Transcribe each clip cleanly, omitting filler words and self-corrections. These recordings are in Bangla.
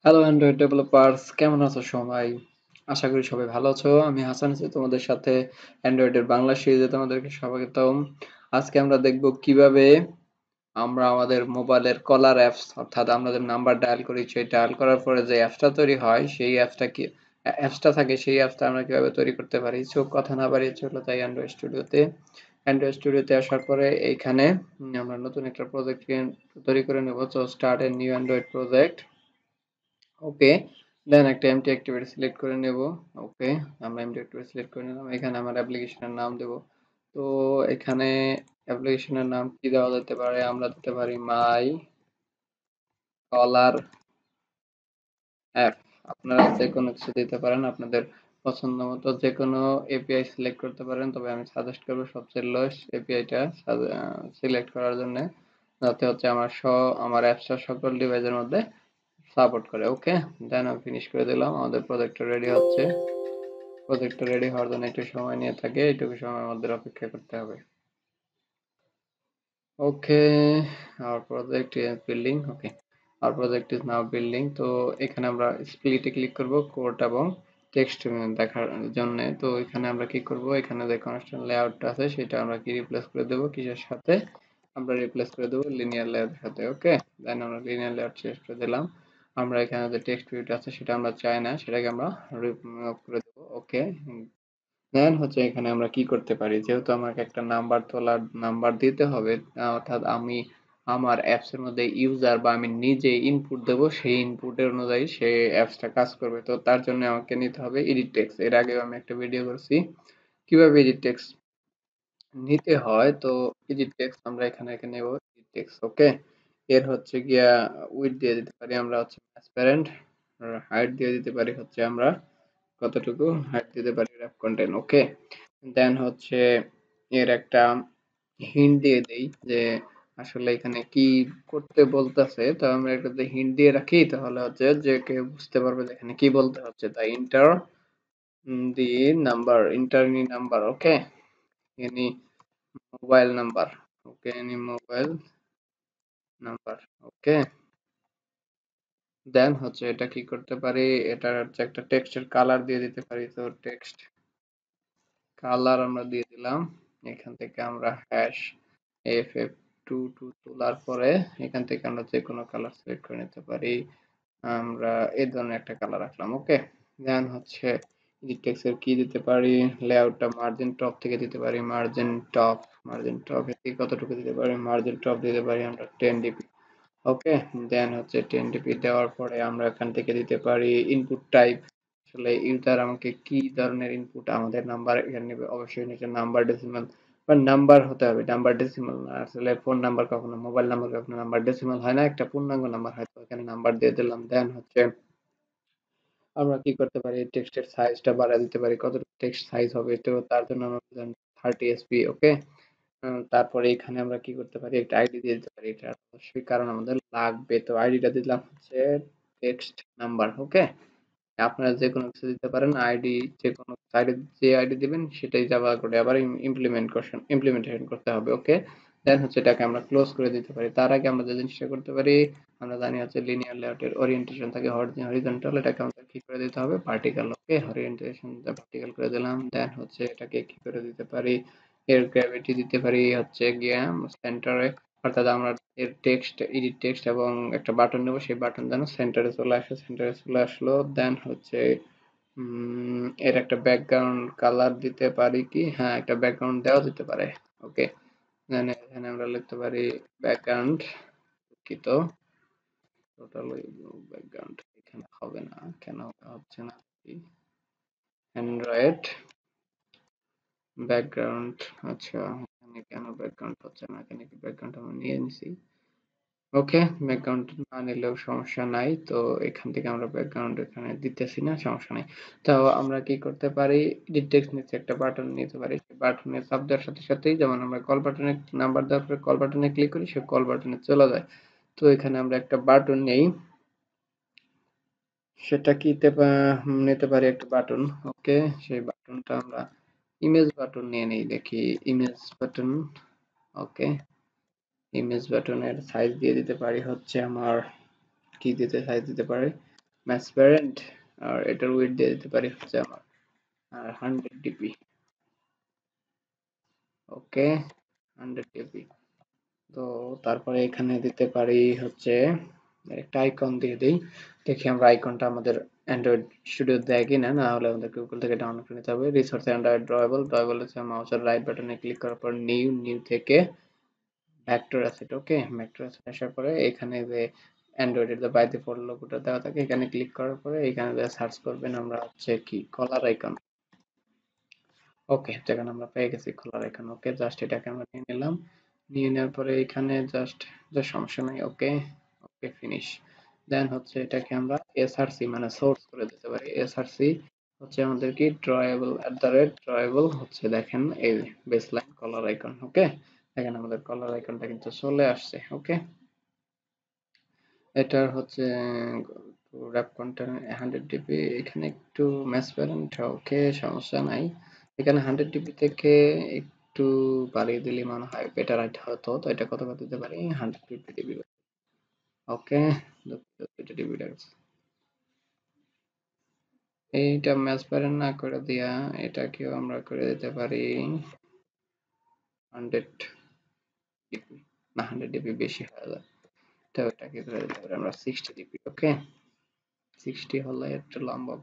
হ্যালো অ্যান্ড্রয়েড ডেভেলপার্স, কেমন আছো সবাই? আশা করি সবাই ভালো আছো। আমি হাসান আছি তোমাদের সাথে অ্যান্ড্রয়েডের বাংলা সিরিজে তোমাদেরকে স্বাগতম। আজকে আমরা দেখব কিভাবে আমরা আমাদের মোবাইলের কলার অ্যাপস, অর্থাৎ আমরা যে নাম্বার ডায়াল করি সেই ডায়াল করার পরে যে অ্যাপসটা তৈরি হয় সেই অ্যাপসটা থাকে সেই অ্যাপসটা আমরা কিভাবে তৈরি করতে পারি। সো কথা না বাড়িয়ে চলো তাই অ্যান্ড্রয়েড স্টুডিওতে আসার পরে এইখানে আমরা নতুন একটা প্রজেক্ট তৈরি করে নেব। So start a new Android project. Okay, then একটা এমটি অ্যাক্টিভিটি সিলেক্ট করে নেব। ওকে, আমরা এমটি অ্যাক্টিভিটি সিলেক্ট করে নিলাম। এখানে আমার অ্যাপ্লিকেশনের নাম দেব। তো এখানে অ্যাপ্লিকেশনের নাম কি দেওয়া যেতে পারে? আমরা দিতে পারি মাই কলার অ্যাপ। আপনারা যে কোনো কিছু দিতে পারেন, আপনাদের পছন্দ মতো যে কোনো এপিআই সিলেক্ট করতে পারেন। তবে আমি সাজেস্ট করবো সবচেয়ে লোয়েস্ট এপিআইটা সিলেক্ট করার জন্য, যাতে হচ্ছে আমার অ্যাপসটা সকল ডিভাইসের মধ্যে সাপোর্ট করে। ওকে, দেন আমি ফিনিশ করে দিলাম। আমাদের প্রজেক্টটা রেডি হচ্ছে। প্রজেক্টটা রেডি হওয়ার জন্য একটু সময় নিয়ে থাকে, এইটুকু সময়ের মধ্যে অপেক্ষা করতে হবে। ওকে, our project is building. Okay, our project is now building. তো এখানে আমরা স্প্লিটে ক্লিক করব কোড এবং টেক্সট দেখার জন্য। তো এখানে আমরা কি করব, এখানে যে কনস্ট্যান্ট লেআউটটা আছে সেটা আমরা কি রিপ্লেস করে দেব কিসের সাথে? আমরা রিপ্লেস করে দেব লিনিয়ার লেআউটের সাথে। ওকে, দেন আমরা লিনিয়ার লেআউট শেষ করে দিলাম। আমরা এখানে যে টেক্সট ভিউটা আছে সেটা আমরা চাই না, সেটাকে আমরা রিমুভ করে দেব। ওকে, দেন হচ্ছে এখানে আমরা কি করতে পারি, যেহেতু আমাকে একটা নাম্বার দিতে হবে, অর্থাৎ আমি আমার অ্যাপস এর মধ্যে ইউজার বা আমি নিজে ইনপুট দেব, সেই ইনপুটের অনুযায়ী সেই অ্যাপসটা কাজ করবে। তো তার জন্য আমাকে নিতে হবে এডিট টেক্সট। এর আগেও আমি একটা ভিডিও করছি কিভাবে এডিট টেক্সট নিতে হয়। তো এডিট টেক্সট আমরা এখানে নেব এডিট টেক্সট। ওকে, এর হচ্ছে গিয়া উইডথ দিয়ে দিতে পারি আমরা হচ্ছে ট্রান্সপারেন্ট, আর হাইট দিয়ে দিতে পারি হচ্ছে আমরা কতটুকু হাইট দিতে পারি র‍্যাপ কন্টেন্ট। ওকে, দেন হচ্ছে এর একটা হিন্ট দিয়ে দেই যে আসলে এখানে কি করতে বলতেছে। তো আমরা একটা হিন্ট দিয়ে রাখি, তাহলে হচ্ছে যে কেউ বুঝতে পারবে যে এখানে কি বলতে হচ্ছে। তাই দি এনি নাম্বার। ওকে, এনি মোবাইল নাম্বার। ওকে, any mobile number. Okay, then হচ্ছে এটা কি করতে পারি, এটা হচ্ছে একটা টেক্সটের কালার দিয়ে দিতে পারি। তো টেক্সট কালার আমরা দিয়ে দিলাম। এখান থেকে আমরা হ্যাশ FF22 তোলার পরে এখান থেকে আমরা যে কোনো কালার সিলেক্ট করে নিতে পারি। আমরা এই ধরনের একটা কালার রাখলাম। ওকে, দেন হচ্ছে এডিট টেক্সট এর কি দিতে পারি, লেআউটটা মার্জিন টপ থেকে দিতে পারি। মার্জিন টপ এর কতটুকু দিতে পারি? মার্জিন টপ দিতে পারি আমরা 10 dp। ওকে, দেন হচ্ছে 10 dp দেওয়ার পরে আমরা এখান থেকে দিতে পারি ইনপুট টাইপ। আসলে ইউজার আমাকে কি ধরনের ইনপুট, আমাদের নাম্বার এখানে নেবে, অবশ্যই নিচে নাম্বার ডেসিমাল বা নাম্বার হতে হবে, নাম্বার ডেসিমাল না। আসলে ফোন নাম্বার কখনো, মোবাইল নাম্বার কখনো নাম্বার ডেসিমাল হয় না, একটা পূর্ণাঙ্গ নাম্বার হয়। তো এখানে নাম্বার দিয়ে দিলাম। দেন হচ্ছে আমরা কি করতে পারি, টেক্সটের সাইজটা বাড়ায় দিতে পারি। কতটুকু টেক্সট সাইজ হবে, তো তার জন্য আমরা 30 sp। ওকে, তারপরে এখানে আমরা কি করতে পারি, একটা আইডি দিয়ে দিতে পারি। এটা অবশ্যই কারণ আমাদের লাগবে। তো আইডিটা দিলাম হচ্ছে টেক্সট নাম্বার। ওকে, আপনারা যে কোনো কিছু দিতে পারেন আইডি, যে কোনো সাইডে যে আইডি দিবেন সেটাই জাভা কোডে আবার ইমপ্লিমেন্টেশন করতে হবে। ওকে, দেন হচ্ছে এটাকে আমরা ক্লোজ করে দিতে পারি। তার আগে আমরা যে জিনিসটা করতে পারি, আমরা জানি হচ্ছে লিনিয়ার লেআউটের ওরিয়েন্টেশন থাকে হরিজন্টাল, এটাকে আমাদের কি করে দিতে হবে, ভার্টিক্যাল। ওকে, ওরিয়েন্টেশন ভার্টিক্যাল করে দিলাম। দেন হচ্ছে এটাকে কি করে দিতে পারি, এর গ্র্যাভিটি দিতে পারি হচ্ছে গিয়ে সেন্টারে, অর্থাৎ আমরা এর টেক্সট, এডিট টেক্সট এবং একটা বাটন নেব, সেই বাটন যেন সেন্টারে চলে আসলো। দেন হচ্ছে এর একটা ব্যাকগ্রাউন্ড কালার দিতে পারি কি, হ্যাঁ একটা ব্যাকগ্রাউন্ড দেওয়া যেতে পারে। ওকে, দেন এখানে আমরা লিখতে পারি ব্যাকগ্রাউন্ড, দুঃখিত, টোটাল ব্যাকগ্রাউন্ড এখানে হবে না, কেন হচ্ছে না? অ্যান্ড্রয়েড ব্যাকগ্রাউন্ড, আচ্ছা এখানে কেন ব্যাকগ্রাউন্ড হচ্ছে না? এখানে কি ব্যাকগ্রাউন্ড আমরা নিয়ে নিছি? ওকে, ব্যাকগ্রাউন্ড না নিলেও সমস্যা নাই। তো এখান থেকে আমরা ব্যাকগ্রাউন্ড এখানে দিতেছি না, সমস্যা নাই। তো আমরা কি করতে পারি, এডিট টেক্সট নিচে একটা বাটন নিতে পারি। সেই বাটনে চাপ দেওয়ার সাথে সাথেই, যেমন আমরা কল বাটনে নাম্বার দেওয়ার পরে কল বাটনে ক্লিক করি, সে কল বাটনে চলে যায়। তো এখানে আমরা একটা বাটন নেই, সেটা নিতে পারি একটা বাটন। ওকে, সেই বাটনটা আমরা ইমেজ বাটন নিয়ে নেই, দেখি ইমেজ বাটন। ওকে, ইমেজ বাটনের সাইজ দিয়ে দিতে পারি হচ্ছে আমার, কি দিতে সাইজ দিতে পারি, ম্যাচ প্যারেন্ট, আর এটার উইডথ দিয়ে দিতে পারি হচ্ছে আমার 100 ডিপি। ওকে, 100 ডিপি। তো তারপরে এখানে দিতে পারি হচ্ছে একটা আইকন দিয়ে দিই। দেখি আমরা আইকনটা আমাদের অ্যান্ড্রয়েড স্টুডিও দেয় কিনা, না হলে আমাদের গুগল থেকে ডাউনলোড করে নিতে হবে। রিসোর্স অ্যান্ড্রয়েড ড্রয়েবল, ড্রয়েবল হচ্ছে মাউসের রাইট বাটনে ক্লিক করার পর নিউ, নিউ থেকে ভেক্টর অ্যাসেট। ওকে, ভেক্টর অ্যাসেট আসার পরে এখানে যে অ্যান্ড্রয়েডের যে বাই ডিফল্ট লোগোটা দেওয়া থাকে এখানে ক্লিক করার পরে এখানে যে সার্চ করবেন আমরা হচ্ছে কি কলার আইকন। ওকে, যেখানে আমরা পেয়ে গেছি কলার আইকন। ওকে, জাস্ট এটাকে আমরা নিয়ে নিলাম। নিয়ে নেওয়ার পরে এখানে জাস্ট যে সমস্যা নাই। ওকে, ওকে ফিনিশ। দেন হচ্ছে এটাকে আমরা এসআরসি মানে সোর্স করে দিতে পারি। এসআরসি হচ্ছে আমাদের কি ড্রয়েবল ড্রয়েবল হচ্ছে দেখেন এই বেসলাইন কলার আইকন। ওকে, দেখেন আমাদের কলার আইকনটা কিন্তু চলে আসছে। ওকে, এটার হচ্ছে র‍্যাপ কন্টেন্ট 100 ডিবি, এখানে একটু ম্যাচ প্যারেন্ট। ওকে, সমস্যা নাই। এখানে 100 ডিবি থেকে একটু বাড়িয়ে দিলে মনে হয় বেটার হতো। তো এটা কত দিতে পারি, 150 ডিবি। ওকে, 250 ডিবি রাখছি। এইটা ম্যাচ প্যারেন্ট না করে দিয়া এটাকেও আমরা করে দিতে পারি 100 ডিবি। না, 100 ডিবি বেশি হয়ে যায়। তো এটাকে করে দিতে পারি আমরা 60 ডিবি। ওকে, 60 হলে একটু লম্বা।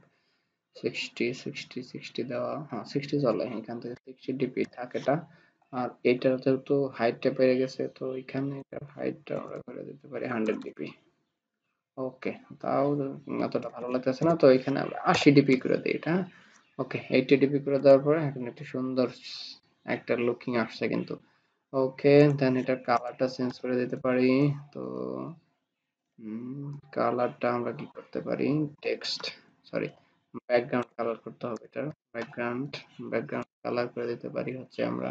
60 দেওয়া, হ্যাঁ 60 চলে। এখান থেকে 60 ডিপি থাকে এটা। আর এটা যেহেতু হাইটটা বেড়ে গেছে তো এখানে এটার হাইটটা আমরা করে দিতে পারি 100 ডিপি। ওকে, তাও এতটা ভালো লাগতেছে না, তো এখানে আমরা 80 ডিপি করে দিই এটা। ওকে, 80 ডিপি করে দেওয়ার পরে এখন একটা সুন্দর একটা লুকিং আসছে কিন্তু। ওকে, দেন এটার কালারটা চেঞ্জ করে দিতে পারি। তো কালারটা আমরা কি করতে পারি, টেক্সট, সরি, ব্যাকগ্রাউন্ড কালার করতে হবে এটার। ব্যাকগ্রাউন্ড কালার করে দিতে পারি হচ্ছে আমরা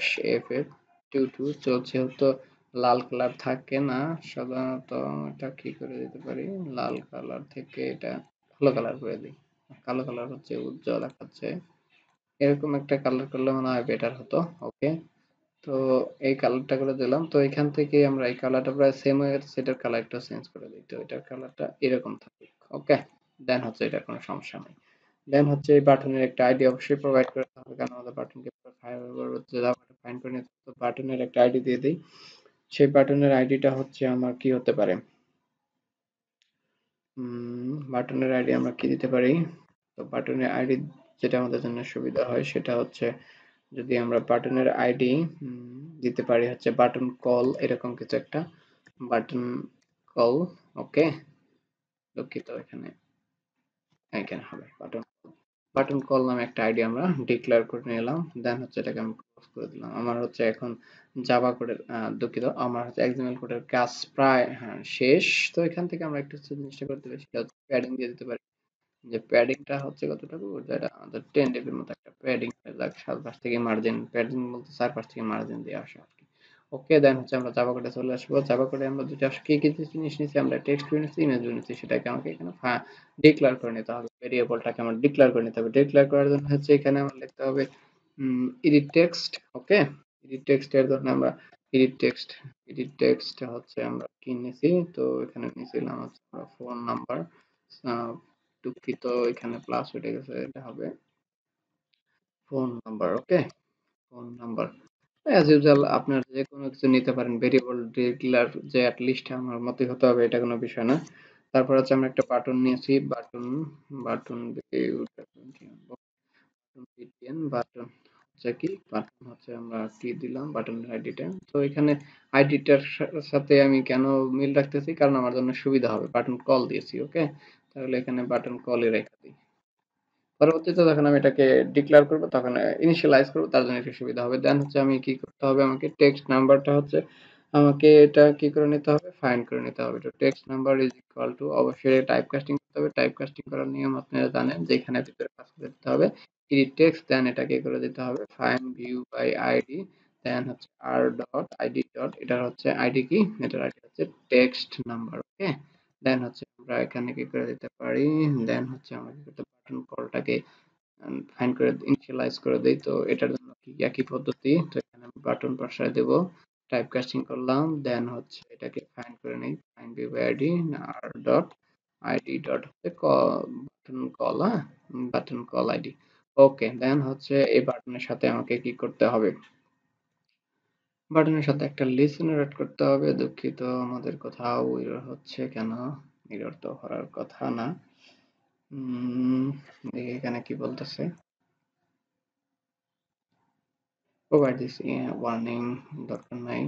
#FF22 চলছে। তো লাল কালার থাকে না সাধারণত, এটা কি করে দিতে পারি, লাল কালার থেকে এটা কালো কালার করে দিই। কালো কালার হচ্ছে উজ্জ্বল দেখাচ্ছে, এরকম একটা কালার করলে মনে হয় বেটার হতো। ওকে, তো এই কালারটা করে দিলাম। তো এখান থেকে আমরা এই কালারটা প্রায় সেম হয়ে গেছে, সেটার কালারটা চেঞ্জ করে দিই। তো এটার কালারটা এরকম থাকুক। ওকে, দেন হচ্ছে এটা কোনো সমস্যা নেই। দেন হচ্ছে এই বাটনের একটা আইডি অবশ্যই প্রোভাইড করতে হবে, কারণ আমাদের বাটনকে ফাইন করে নিতে হবে। তো বাটনের একটা আইডি দিয়ে দিই। সেই বাটনের আইডিটা হচ্ছে আমার কি হতে পারে, বাটনের আইডি আমরা কি দিতে পারি। তো বাটনের আইডি যেটা আমাদের জন্য সুবিধা হয় সেটা হচ্ছে যদি আমরা বাটনের আইডি দিতে পারি হচ্ছে বাটন কল, এরকম কিছু একটা বাটন কল। ওকে, দুঃখিত, এখানে এখানে হবে বাটন বাটন কল নামে একটা আইডি আমরা ডিক্লেয়ার করে নিলাম। দেন হচ্ছে এটাকে আমি ক্লোজ করে দিলাম। আমার হচ্ছে এখন জাভা কোডের দুঃখিত, আমার হচ্ছে এক্সএমএল কোডের কাজ প্রায় শেষ। তো এখান থেকে আমরা একটু জিনিসটা করতে পারি, সেটা হচ্ছে প্যাডিং দিয়ে দিতে পারি। যে প্যাডিংটা হচ্ছে কতটুকু, যেটা আমাদের 10 ডিবির মতো একটা প্যাডিং হয়ে যাক, চারপাশ থেকে মার্জিন, প্যাডিং বলতে চারপাশ থেকে মার্জিন দিয়ে আসে আর কি। ওকে, দেন হচ্ছে আমরা জাভা কোডে চলে আসবো। জাভা কোডে আমরা দুটো কি কি জিনিস নিচ্ছি, আমরা টেক্সট নিচ্ছি, ইমেজ নিচ্ছি, সেটাকে আমাকে এখানে ডিক্লেয়ার করে নিতে হবে। ভেরিয়েবলটাকে আমার ডিক্লেয়ার করে নিতে হবে। ডিক্লেয়ার করার জন্য হচ্ছে এখানে আমার লিখতে হবে এডিট টেক্সট। ওকে, এডিট টেক্সট এর জন্য আমরা এডিট টেক্সট এডিট টেক্সট হচ্ছে আমরা কি নিছি, তো এখানে নিছিলাম হচ্ছে আমরা ফোন নাম্বার। দুঃখিত, এখানে প্লাস উঠে গেছে, এটা হবে ফোন নাম্বার। ওকে, ফোন নাম্বার। অ্যাজ ইউজুয়াল আপনার যে কোনো কিছু নিতে পারেন, ভেরিয়েবল ডিক্লেয়ার যে লিস্ট আমার মতই হতে হবে এটা কোনো বিষয় না। তারপর হচ্ছে আমরা একটা বাটন নিয়েছি, বাটন বাটন বাটন হচ্ছে কি, বাটন হচ্ছে আমরা কি দিলাম বাটনের আইডিটা। তো এখানে আইডিটার সাথে আমি কেন মিল রাখতেছি, কারণ আমার জন্য সুবিধা হবে, বাটন কল দিয়েছি। ওকে, তাহলে এখানে বাটন কলই রেখে দিই। পরবর্তীতে যখন আমি এটাকে ডিক্লেয়ার করব তখন ইনিশিয়ালাইজ করব, তার জন্য একটু সুবিধা হবে। দেন হচ্ছে আমি কি করতে হবে, আমাকে টেক্সট নাম্বারটা হচ্ছে আমাকে এটা কি করে নিতে হবে, ফাইন্ড করে নিতে হবে। তো text number is equal two, অবশ্যই টাইপ কাস্টিং করতে হবে। টাইপ কাস্টিং করার নিয়ম আপনারা জানেন যে এখানে ভিতরে কাজ করে দিতে হবে এডিট টেক্সট, দেন এটাকে করে দিতে হবে ফাইন্ড ভিউ বাই আইডি, দেন হচ্ছে আর ডট আইডি ডট, এটার হচ্ছে আইডি কি, এটার আইডি হচ্ছে টেক্সট নাম্বার। ওকে, দেন হচ্ছে আমরা এখানে কি করে দিতে পারি, দেন হচ্ছে আমরা কি করতে বাটন কলটাকে ফাইন্ড করে ইনিশিয়ালাইজ করে দেই। তো এটার জন্য কি একই পদ্ধতি। তো এখানে আমি বাটন বসায় দেব, টাইপ কাস্টিং করলাম, দেন হচ্ছে এটাকে ফাইন্ড করে নেই, find view ID R dot ID dot হচ্ছে বাটন কল, হ্যাঁ, button call ID. Okay, then হচ্ছে এই বাটনের সাথে আমাকে কি করতে হবে, বাটনের সাথে একটা লিসেনার অ্যাড করতে হবে। দুঃখিত, আমাদের কোথাও এরর হচ্ছে কেন? এরর তো হওয়ার কথা না। দেখি এখানে কি বলতেছে, প্রোভাইড দিস ওয়ার্নিং, দরকার নাই,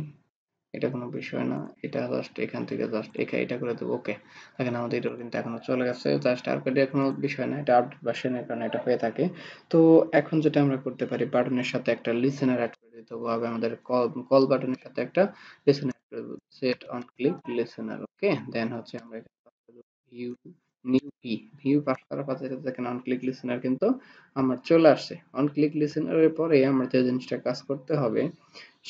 এটা কোনো বিষয় না। এটা জাস্ট এখান থেকে জাস্ট এটা করে দেবো। ওকে, এখানে আমাদের এটা কিন্তু এখনো চলে গেছে, জাস্ট আর এটা কোনো বিষয় না, এটা আপডেট ভার্সনের কারণে এটা হয়ে থাকে। তো এখন যেটা আমরা করতে পারি, বাটনের সাথে একটা লিসেনার অ্যাড করে দিতে হবে, আমাদের কল কল বাটনের সাথে একটা লিসেনার অ্যাড করে দেবো, set on click listener. Okay, then হচ্ছে আমরা ভিউ নিউ ভিউ পাস করার পাশে দেখেন অন ক্লিক লিসেনার কিন্তু আমার চলে আসছে। অন ক্লিক লিসেনারের পরে আমার যে জিনিসটা কাজ করতে হবে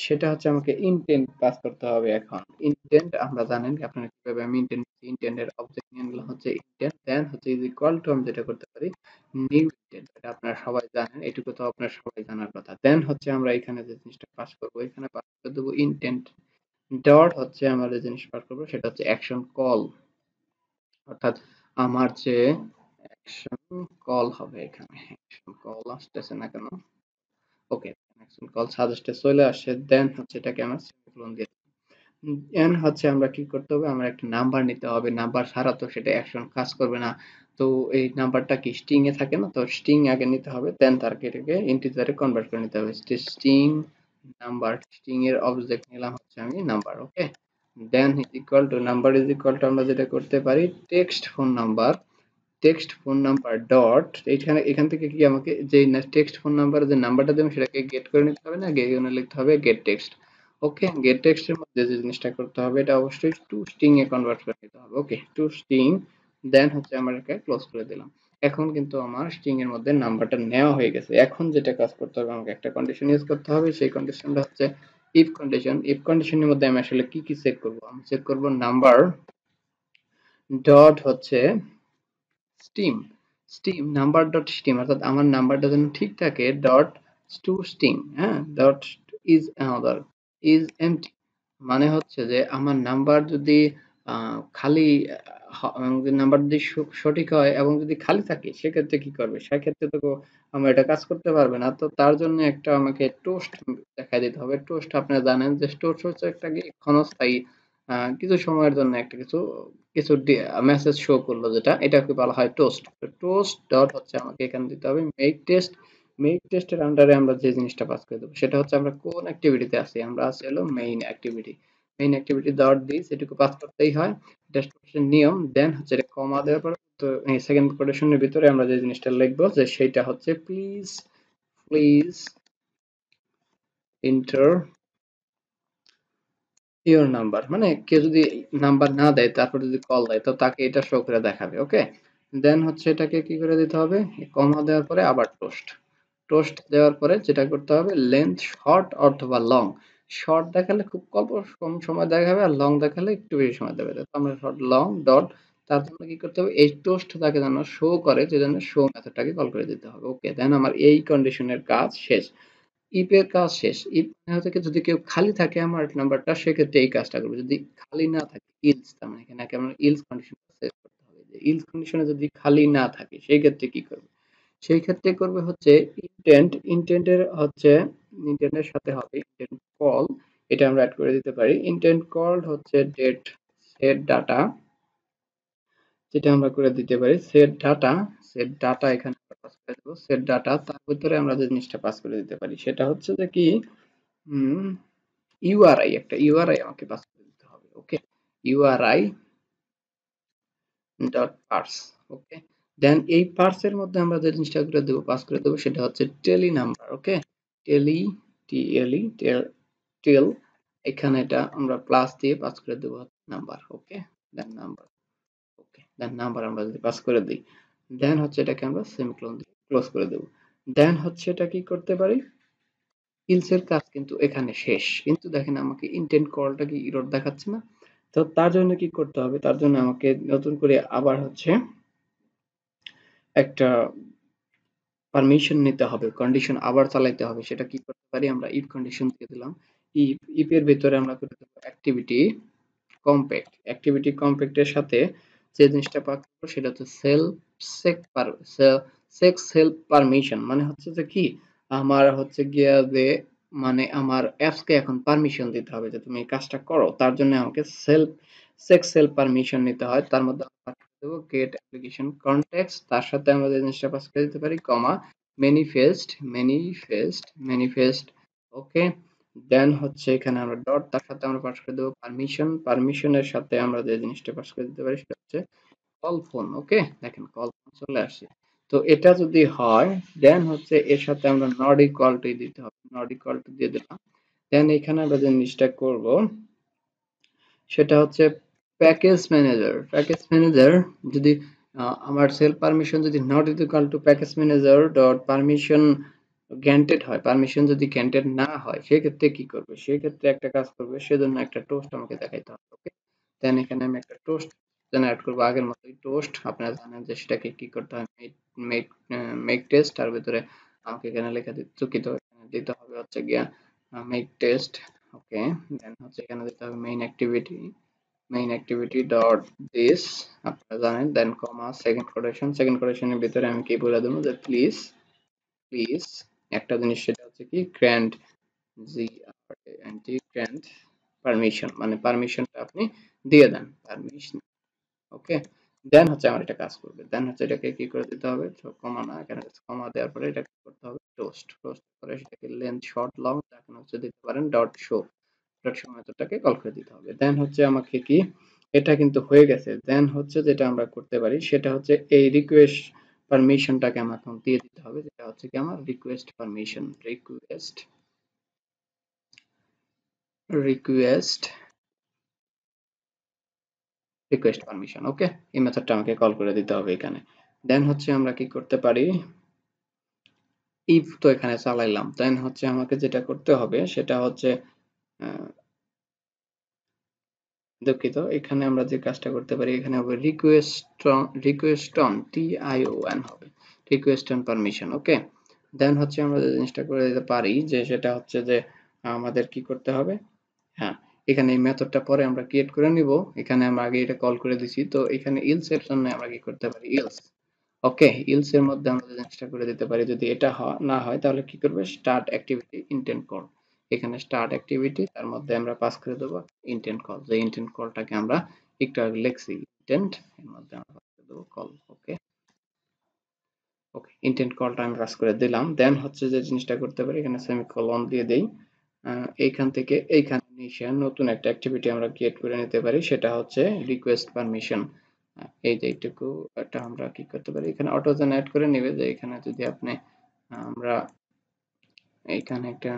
সেটা হচ্ছে আমাকে ইনটেন্ট পাস করতে হবে। এখন ইনটেন্ট আমরা জানেন কি, আপনারা কিভাবে আমি ইনটেন্টের অবজেক্ট নিয়ে নিলাম হচ্ছে ইনটেন্ট, দেন হচ্ছে ইজ ইকুয়াল টু আমি যেটা করতে পারি নিউ ইনটেন্ট, এটা আপনারা সবাই জানেন, এটুকু তো আপনারা সবাই জানার কথা। দেন হচ্ছে আমরা এখানে যে জিনিসটা পাস করবো, এখানে পাস করে দেবো ইনটেন্ট ডট হচ্ছে আমরা যে জিনিস পাস করবো সেটা হচ্ছে অ্যাকশন কল, অর্থাৎ আমার যে অ্যাকশন কল হবে, এখানে অ্যাকশন কল আসতেছে না কেন? ওকে, অ্যাকশন কল সাজেস্টে চলে আসে, দেন হচ্ছে এটাকে আমরা সেমিকোলন দিয়ে এন হচ্ছে আমরা কি করতে হবে, আমরা একটা নাম্বার নিতে হবে, নাম্বার ছাড়া তো সেটা অ্যাকশন কাজ করবে না। তো এই নাম্বারটা কি স্ট্রিং এ থাকে না, তো স্ট্রিং আগে নিতে হবে, দেন তারকে এটাকে ইন্টিজারে কনভার্ট করে নিতে হবে। স্ট্রিং নাম্বার, স্ট্রিং এর অবজেক্ট নিলাম হচ্ছে আমি number. Okay, then is equal to number is equal to আমরা যেটা করতে পারি text phone number, text phone number dot এইখানে এখান থেকে কি আমাকে যে টেক্সট ফোন নাম্বারে যে নাম্বারটা দেবো সেটাকে গেট করে নিতে হবে, না এখানে লিখতে হবে গেট টেক্সট। ওকে, গেট টেক্সট এর মধ্যে যে জিনিসটা করতে হবে এটা অবশ্যই টু স্ট্রিং এ কনভার্ট করে নিতে হবে। ওকে, টু স্ট্রিং, দেন হচ্ছে আমরা এটাকে ক্লোজ করে দিলাম। এখন কিন্তু আমার স্ট্রিং এর মধ্যে নাম্বারটা নেওয়া হয়ে গেছে। এখন যেটা কাজ করতে হবে, আমাকে একটা কন্ডিশন ইউজ করতে হবে, সেই কন্ডিশনটা হচ্ছে ইফ কন্ডিশন। ইফ কন্ডিশনের মধ্যে আমি আসলে কি কি চেক করব, আমি চেক করব নাম্বার ডট হচ্ছে steam, steam number dot steam, অর্থাৎ আমার নাম্বারটা যেন ঠিক থাকে, ডট টু স্টিং, হ্যাঁ, dot is another is empty, মানে হচ্ছে যে আমার নাম্বার যদি খালি নাম্বার যদি সঠিক হয় এবং যদি খালি থাকে সেক্ষেত্রে কি করবে, সেক্ষেত্রে তো আমার এটা কাজ করতে পারবে না। তো তার জন্য একটা আমাকে টোস্ট দেখা দিতে হবে। টোস্ট আপনারা জানেন যে টোস্ট হচ্ছে একটা কি ক্ষণস্থায়ী কিছু সময়ের জন্য একটা কিছু কিছু মেসেজ শো করলো, যেটা এটাকে বলা হয় টোস্ট। টোস্ট ডট হচ্ছে আমাকে এখানে দিতে হবে মেক টেস্ট। মেক টেস্টের আন্ডারে আমরা যে জিনিসটা পাস করে দেবো সেটা হচ্ছে আমরা কোন অ্যাক্টিভিটিতে আছি, আমরা আছি হলো main activity. Main activity dot this, এটুকু পাস করতেই হয়, টেস্ট নিয়ম। দেন হচ্ছে এটা কমা দেওয়ার পর তো এই সেকেন্ড কোটেশনের ভিতরে আমরা যে জিনিসটা লিখবো যে সেইটা হচ্ছে please please enter your number, মানে কেউ যদি নাম্বার না দেয় তারপর যদি কল দেয় তো তাকে এটা শো করে দেখাবে। ওকে, দেন হচ্ছে এটাকে কি করে দিতে হবে, কমা দেওয়ার পরে আবার টোস্ট, টোস্ট দেওয়ার পরে যেটা করতে হবে লেন্থ শর্ট অথবা লং, শর্ট দেখালে খুব অল্প কম সময় দেখাবে আর লং দেখালে একটু বেশি সময় দেবে। তো আমরা শর্ট লং ডট, তার জন্য কি করতে হবে এই টোস্ট তাকে যেন শো করে, যে জন্য শো মেথডটাকে কল করে দিতে হবে। ওকে, দেন আমার এই কন্ডিশনের কাজ শেষ, ইফের কাজ শেষ। ইফ থেকে যদি কেউ খালি থাকে আমার নাম্বারটা সেক্ষেত্রে এই কাজটা করবে, যদি খালি না থাকে ইলস, তার মানে এখানে আমরা ইলস কন্ডিশন সেট করতে হবে, যে ইলস কন্ডিশনে যদি খালি না থাকে সেই ক্ষেত্রে কি করবে, সেই ক্ষেত্রে করবে হচ্ছে ইনটেন্ট, ইনটেন্টের হচ্ছে ইনটেন্টের সাথে হবে ইনটেন্ট কল, এটা আমরা অ্যাড করে দিতে পারি। ইনটেন্ট কল হচ্ছে ডেট সেট ডাটা, যেটা আমরা করে দিতে পারি সেট ডাটা, সেট ডাটা এখানে পাস করে দেবো সেট ডাটা, তার ভিতরে আমরা যে জিনিসটা পাস করে দিতে পারি সেটা হচ্ছে যে কি ইউআরআই, একটা ইউআরআই আমাকে পাস করে দিতে হবে। ওকে, ইউআরআই ডট পার্স। ওকে, দেন এই পার্স এর মধ্যে আমরা যে জিনিসটা করে দেবো পাস করে দেবো সেটা হচ্ছে টেলি নাম্বার। ওকে, টেলি টিএলই টেল, এখানে এটা আমরা প্লাস দিয়ে পাস করে দেবো নাম্বার। ওকে, দেন নাম্বার। ওকে, দেন নাম্বার আমরা যদি পাস করে দিই, দেন হচ্ছে এটাকে আমরা সেমিকোলন দিয়ে ক্লোজ করে দেবো। দেন হচ্ছে এটা কি করতে পারি, ইলস এর কাজ কিন্তু এখানে শেষ, কিন্তু দেখেন আমাকে ইনটেন্ট কলটা কি এরর দেখাচ্ছে না। তো তার জন্য কি করতে হবে, তার জন্য আমাকে নতুন করে আবার হচ্ছে একটা পারমিশন নিতে হবে, কন্ডিশন আবার চালাইতে হবে। সেটা কি করতে পারি, আমরা ইফ কন্ডিশন দিয়ে দিলাম, ইফ এর ভিতরে আমরা করে দেবো অ্যাক্টিভিটি কম্প্যাক্ট, অ্যাক্টিভিটি কম্প্যাক্টের সাথে যে জিনিসটা পাস করবো সেটা হচ্ছে সেক্স হেল্প পারমিশন, মানে হচ্ছে যে কি আমার হচ্ছে গিয়া যে মানে আমার অ্যাপস কে এখন পারমিশন দিতে হবে যে তুমি এই কাজটা করো, তার জন্য আমাকে সেক্স হেল্প পারমিশন নিতে হয়। তার মধ্যে আমরা পাস করে দেবো গেট অ্যাপ্লিকেশন কনটেক্সট, তার সাথে আমরা যে জিনিসটা পাস করে দিতে পারি কমা ম্যানিফেস্ট। ওকে, দেন হচ্ছে এখানে আমরা ডট, তার সাথে আমরা পাস করে দেবো পারমিশনের সাথে আমরা যে জিনিসটা পাস করে দিতে পারি সেটা হচ্ছে কল ফোন। ওকে, দেখেন কল ফোন চলে আসছে। তো এটা যদি হয় দেন হচ্ছে এর সাথে আমরা নট ইকুয়াল টু দিতে হবে, নট ইকুয়াল টু দিয়ে দিলাম। দেন এখানে আমরা যে জিনিসটা করব সেটা হচ্ছে প্যাকেজ ম্যানেজার যদি আমার সেলফ পারমিশন যদি not equal to package manager dot permission granted হয়, পারমিশন যদি গ্যান্টেড না হয় সেক্ষেত্রে কি করবে, সেক্ষেত্রে একটা কাজ করবে, সেজন্য একটা টোস্ট আমাকে দেখাইতে হবে। ওকে, দেন এখানে আমি একটা টোস্ট যেন অ্যাড করবো, আগের মতোই টোস্ট। আপনারা জানেন যে সেটাকে কি করতে হয়, মেক মেক টেস্ট, তার ভিতরে আমাকে এখানে লেখা দিতে দুঃখিত, এখানে দিতে হবে হচ্ছে গিয়া মেক টেস্ট। ওকে, দেন হচ্ছে এখানে দিতে হবে মেইন অ্যাক্টিভিটি ডট দিস, আপনারা জানেন, দেন কমা সেকেন্ড কোটেশনের ভিতরে আমি কি বলে দেবো যে প্লিজ একটা জিনিস, সেটা হচ্ছে কি গ্র্যান্ড গ্র্যান্ড পারমিশন, মানে পারমিশনটা আপনি দিয়ে দেন পারমিশন। ওকে, দেন হচ্ছে আমার এটা কাজ করবে, দেন হচ্ছে এটাকে কি করে দিতে হবে, কমা না, এখানে কমা দেওয়ার পরে এটা কি করতে হবে, টোস্ট করে সেটাকে লেন্থ শর্ট লং এখানে হচ্ছে দিতে পারেন ডট শো মেথডটাকে কল করে দিতে হবে। দেন হচ্ছে আমাকে কি এটা কিন্তু হয়ে গেছে। দেন হচ্ছে যেটা আমরা করতে পারি সেটা হচ্ছে এই রিকোয়েস্ট পারমিশনটাকে আমার এখন দিয়ে দিতে হবে, যেটা হচ্ছে কি আমার request permission, request request permission. Okay, এই মেথডটা আমাকে কল করে দিতে হবে এখানে। দেন হচ্ছে আমরা কি করতে পারি, ইফ তো এখানে চালাইলাম, দেন হচ্ছে আমাকে যেটা করতে হবে সেটা হচ্ছে দুঃখিত, এখানে আমরা যে কাজটা করতে পারি এখানে হবে রিকোয়েস্ট অন TION হবে, request on permission. Okay, then হচ্ছে আমরা যে জিনিসটা করে দিতে পারি যে সেটা হচ্ছে যে আমাদের কি করতে হবে, হ্যাঁ, এখানে এই মেথডটা পরে আমরা ক্রিয়েট করে নিব, এখানে আমরা আগে এটা কল করে দিছি, তো এখানে ইলস এর জন্য আমরা কি করতে পারি ইলস। ওকে, ইলস এর মধ্যে আমরা যে জিনিসটা করে দিতে পারি, যদি এটা না হয় তাহলে কি করবে, স্টার্ট অ্যাক্টিভিটি ইন্টেন্ট কল, এখানে স্টার্ট অ্যাক্টিভিটি তার মধ্যে আমরা পাস করে দেবো ইন্টেন্ট কল, যে ইন্টেন্ট কলটাকে আমরা একটু আগে লিখছি, ইন্টেন্ট এর মধ্যে আমরা পাস করে দেবো কল। ওকে, ইন্টেন্ট কলটা আমি পাস করে দিলাম। দেন হচ্ছে যে জিনিসটা করতে পারি, এখানে সেমিকোলন দিয়ে দেই, এইখান থেকে এইখানে নিয়ে নতুন একটা অ্যাক্টিভিটি আমরা ক্রিয়েট করে নিতে পারি, সেটা হচ্ছে রিকোয়েস্ট পারমিশন। এই যে এইটুকু এটা আমরা কি করতে পারি, এখানে অটো জেনারেট করে নেবে, যে এখানে যদি আপনি আমরা এইখানে একটা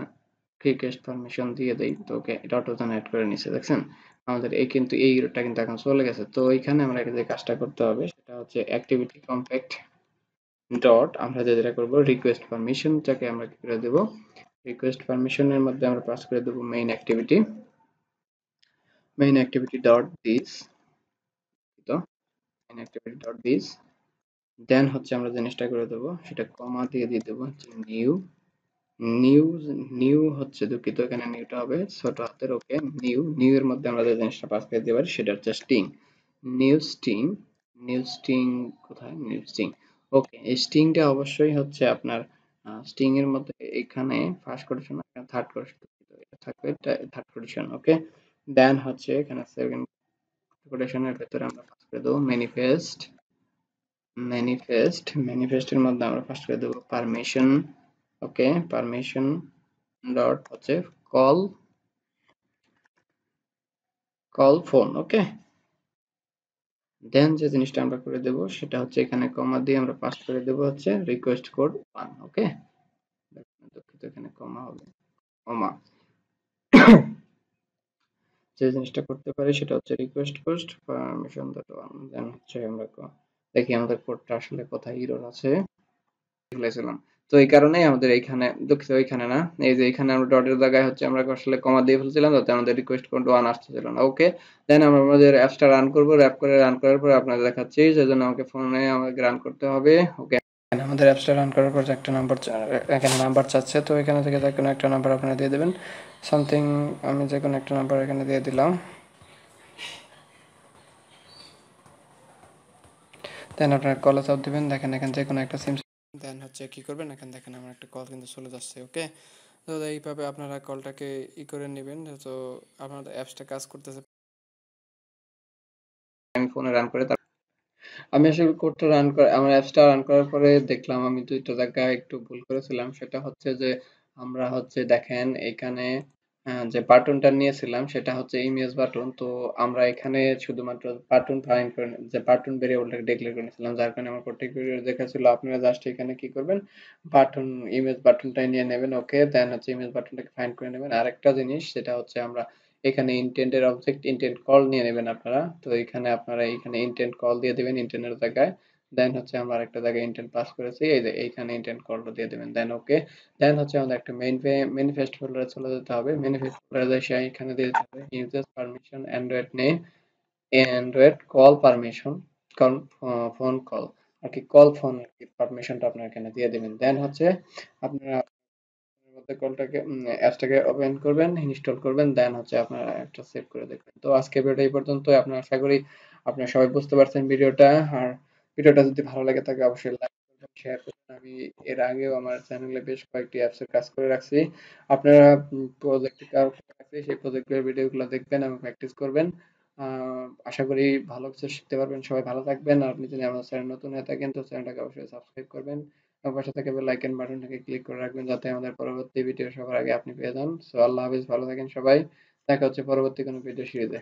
রিকোয়েস্ট পারমিশন দিয়ে দেই, তো ওকে এটা অটো জেনারেট করে নিছে, দেখছেন আমাদের এই কিন্তু এই ইরোটা কিন্তু এখন চলে গেছে। তো এইখানে আমরা যে কাজটা করতে হবে সেটা হচ্ছে অ্যাক্টিভিটি কম্প্যাক্ট ডট, আমরা যেটা করব রিকোয়েস্ট পারমিশনটাকে আমরা কি করে দেব, রিকোয়েস্ট পারমিশনের মধ্যে আমরা পাস করে দেব মেইন অ্যাক্টিভিটি ডট দিস, তো মেইন অ্যাক্টিভিটি ডট দিস, দেন হচ্ছে আমরা জিনিসটা করে দেব সেটা কমা দিয়ে দেব নিউ নিউ নিউ হচ্ছে দুঃখিত, এখানে নিউটা হবে ছোট হাতের। ওকে, নিউ এর মধ্যে আমরা যে জিনিসটা পাস করে দিতে পারি সেটা হচ্ছে string, new string new string, কোথায় নিউ স্টিং। ওকে, এই স্টিংটা অবশ্যই হচ্ছে আপনার স্টিং এর মধ্যে এখানে ফার্স্ট কোটেশন থার্ড কোটেশন এটা থাকবে, থার্ড কোটেশন। ওকে, দেন হচ্ছে এখানে সেকেন্ড কোটেশনের ভেতরে আমরা পাস করে দেবো ম্যানিফেস্টের মধ্যে আমরা ফার্স্ট করে দেবো পারমিশন। ওকে, পারমিশন ডট হচ্ছে কল ফোন। ওকে, দেন যে জিনিসটা আমরা করে দেব সেটা হচ্ছে এখানে কমা দিয়ে আমরা পাস করে দেব হচ্ছে রিকোয়েস্ট কোড 1। ওকে, দুঃখিত এখানে কমা হবে, কমা যে জিনিসটা করতে পারি সেটা হচ্ছে রিকোয়েস্ট পোস্ট পারমিশন ডট 1, দেন হচ্ছে আমরা দেখি আমাদের কোডটা আসলে কোথায় এরর আছে, ফেলেছিলাম। তো এই কারণেই আমাদের এইখানে দুঃখিত, ওইখানে না, এই যে এখানে আমরা ডটের জায়গায় হচ্ছে আমরা আসলে কমা দিয়ে ফেলছিলাম, যাতে আমাদের রিকোয়েস্ট কোড 1 আসতেছিল না। ওকে, দেন আমরা আমাদের অ্যাপসটা রান করব, র্যাপ করে রান করার পর আপনাদের দেখাচ্ছি, সেজন্য আমাকে ফোনে আমাকে রান করতে হবে। ওকে, আমাদের অ্যাপসটা রান করার পর একটা নাম্বার এখানে নাম্বার চাচ্ছে, তো এখানে থেকে যে কোনো একটা নাম্বার আপনারা দিয়ে দেবেন সামথিং, আমি যে কোনো একটা নাম্বার এখানে দিয়ে দিলাম। দেন আপনারা কলে চাপ দিবেন, দেখেন এখান থেকে কোনো একটা সিম, দেন হচ্ছে কি করবেন, এখান দেখেন আমার একটা কল কিন্তু চলে যাচ্ছে। ওকে, তো এইভাবে আপনারা কলটাকে করে নেবেন। তো আপনাদের অ্যাপসটা কাজ করতেছে, আমি ফোনে রান করে আমি আসলে কোডটা রান করে আমার অ্যাপসটা রান করার পরে দেখলাম আমি ২ টা জায়গায় একটু ভুল করেছিলাম। সেটা হচ্ছে যে আমরা হচ্ছে দেখেন এখানে যে বাটনটা নিয়েছিলাম সেটা হচ্ছে ইমেজ বাটন। তো আমরা এখানে শুধুমাত্র বাটন ফাইন্ড করে যে বাটন ভেরিয়েবলটাকে ডিক্লেয়ার করে নিয়েছিলাম। যার কারণে আমার কোডটা একটু দেখাচ্ছিল। আপনারা জাস্ট এখানে কি করবেন, বাটন ইমেজ বাটনটাই নিয়ে নেবেন। ওকে, দেন হচ্ছে ইমেজ বাটনটাকে ফাইন্ড করে নেবেন। আরেকটা জিনিস সেটা হচ্ছে আমরা এখানে ইন্টেন্টের অবজেক্ট ইন্টেন্ট কল নিয়ে নেবেন আপনারা। তো এখানে আপনারা এখানে ইন্টেন্ট কল দিয়ে দিবেন ইন্টেন্টের জায়গায়। দেন হচ্ছে আমরা আরেকটা জায়গায় ইন্টেন্ট পাস করেছি, এই যে এইখানে ইন্টেন্ট কলটা দিয়ে দিবেন। দেন ওকে, দেন হচ্ছে আমাদের একটা ম্যানিফেস্ট ফোল্ডারে চলে যেতে হবে। ম্যানিফেস্ট ফোল্ডারে এসে এখানে দিয়ে দিতে হবে user permission Android name Android call permission, call phone call আর কি, কল ফোন পারমিশনটা আপনারা এখানে দিয়ে দিবেন। দেন হচ্ছে আপনারা মধ্যে কলটাকে অ্যাপসটাকে ওপেন করবেন, ইনস্টল করবেন, দেন হচ্ছে আপনারা একটা সেভ করে দেখবেন। তো আজকে ভিডিওটা এই পর্যন্তই। আপনারা আশা করি আপনারা সবাই বুঝতে পারছেন ভিডিওটা। আর ভিডিওটা যদি ভালো লাগে থাকে অবশ্যই লাইক করবেন, শেয়ার করবেন। আমি এর আগেও আমার চ্যানেলে বেশ কয়েকটি অ্যাপসের কাজ করে রাখছি। আপনারা প্রজেক্ট কাজ করে রাখছি, সেই প্রজেক্টের ভিডিওগুলো দেখবেন এবং প্র্যাকটিস করবেন। আশা করি ভালো কিছু শিখতে পারবেন। সবাই ভালো থাকবেন। আর আপনি যদি আমার চ্যানেল নতুন হয়ে থাকেন তো চ্যানেলটাকে অবশ্যই সাবস্ক্রাইব করবেন। পাশে থাকা বেল আইকন বাটনটাকে ক্লিক করে রাখবেন যাতে আমাদের পরবর্তী ভিডিও সবার আগে আপনি পেয়ে যান। সো আল্লাহ হাফেজ, ভালো থাকেন সবাই। দেখা হচ্ছে পরবর্তী কোনো ভিডিও সিরিজে।